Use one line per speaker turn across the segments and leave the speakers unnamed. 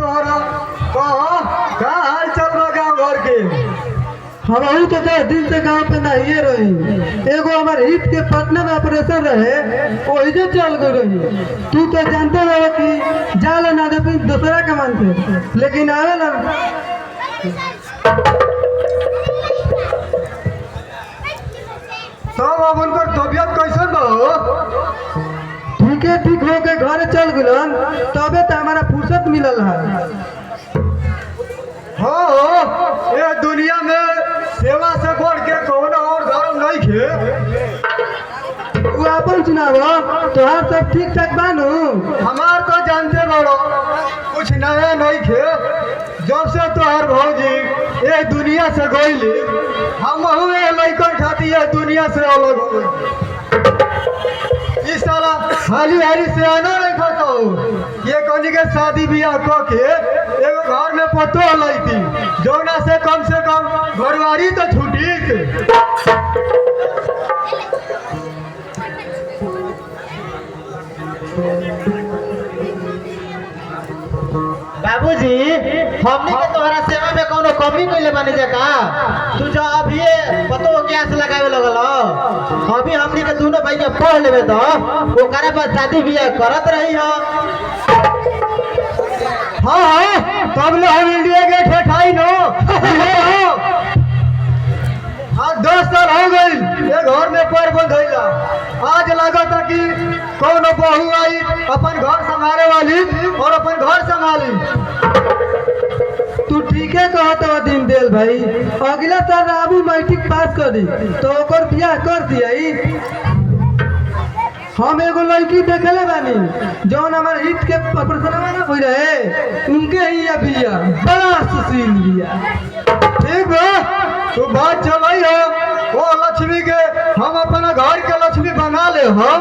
तोहरा कहो का हाल चल बा गाँव घर के।
हम तो 10 दिन से गाँव पे नहीं रही। एगो हमार हित के पटना में ऑपरेशन रहे, वही जो चल गई रही। तू तो जानते हो कि जाला ना दे दूसरा के मन से, लेकिन आवे ना
सब अब उनकर तबियत कैसन बा हो?
ठीक हो के घर चल गुलन, तबे तो हमारा फुर्सत मिलल है।
हाँ ये दुनिया में सेवा से बढ़ के कौन और धर्म नहीं खे।
तू अपन सुनावो, तोहार सब ठीक ठाक बानू?
हमार तो जानते बड़ो कुछ नया नहीं खे। जब से तोहर भौजी ये दुनिया से गईली, हम हुए लइकन खाती ये दुनिया से अलग हुए। इस साला हाली हाली से आना नहीं खाता हो। ये कौन के शादी ब्याह क के एगो घर में पतो लाई थी, जौना से कम घरवारी तो छूटी थे।
बाबूजी हमने के तोहरा सेवा में कोनो कमी कइले बानी जे का? तू जो अभी पतो गैस लगावे लगल हो, अभी हमने के दोनों भाई के पढ़ लेबे तो ओकरा बाद शादी बियाह करत रही हो।
हाँ तब ले हम इंडिया गेट हटाई नो। आज 10 साल हो गई ये घर में पैर बंधैला। आज लगा था कि कौन बहू आई अपन घर संभाले वाली और अपन घर संभाली।
तू ठीक है कहत हो दिन देल भाई। अगला साल राबू मैट्रिक पास कर दी तो ओकर बियाह कर दियाई। हम एगो लड़की देखले बानी जौन हमारे हित के ऑपरेशन में हो रहे, उनके ही ये बिया बड़ा सुशील बिया।
ठीक बा तू बात चलाई हो। वो लक्ष्मी के हम अपना घर के लक्ष्मी बना ले हम।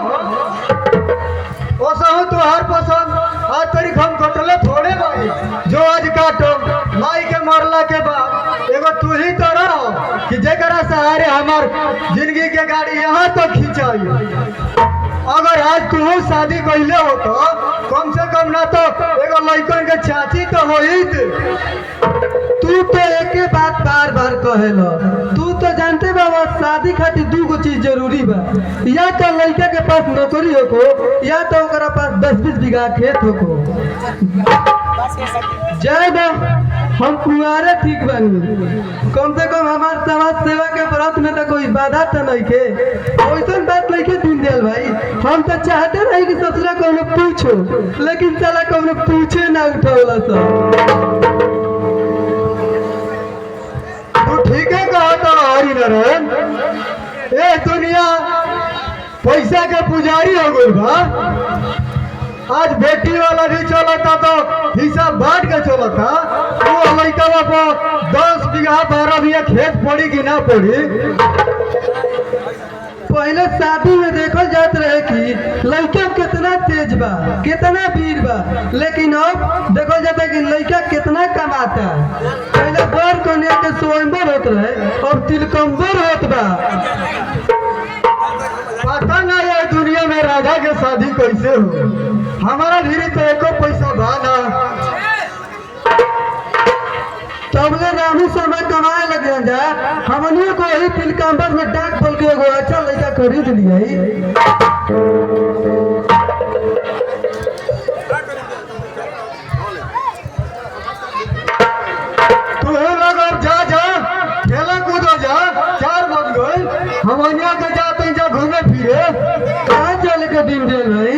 ओसहु तुहार पसंद आज तारीख हम कटले थोड़े भाई जो आज काटो। माई के मरला के बाद एगो तू ही तो रहो कि जेकरा सहारे हमार जिंदगी के गाड़ी यहाँ तक खिंचाई। अगर आज तू शादी कैले हो तो कम से कम ना तो एगो लड़कन के चाची तो हो ही।
तू तो एक बात बार बार कहेलो। तू तो जानते बाबा शादी खातिर 2 चीज जरूरी बा, या तो लड़का के पास नौकरी होको या तो ओकरा पास 10-20 बीघा खेत होको। जय बा हम कुआरे ठीक बानी। कम से कम हमार समाज सेवा के व्रत में तो कोई बाधा तो नहीं के। वैसन बात नहीं के दिन दिल भाई। हम तो चाहते नहीं कि ससुरा कौनो पूछो, लेकिन साला कौनो पूछे ना उठावला सब।
तू ठीक है कहा था हरी नारायण। ये दुनिया पैसा के पुजारी हो गई बा। आज बेटी वाला भी चलता तो हिसाब बांट के चलता। वो लड़का को 10 बीघा 12 बीघा खेत पड़ी कि ना पड़ी।
पहले शादी में देखल जात रहे कि लड़का कितना तेज बा, कितना वीर बा, लेकिन अब देखल जाता है कि लड़का कितना कमाता है। पहले बर कन्या के स्वयंवर होत रहे, अब तिलकम्बर होत बा।
पता ना ये दुनिया में राजा के शादी कैसे हो। हमारा धीरे तो एको पैसा बा ना।
तबले रामू समय कमाए लगे जा। हमनियों को ही तिलकम्बर में डाक बोल के एगो अच्छा लड़का खरीद लिया।
तू लोग जा खेला कूदो जा। 4 बज गए। हमनिया के जाते जा घूमे फिरे।
कहाँ चले के दिन दे भाई?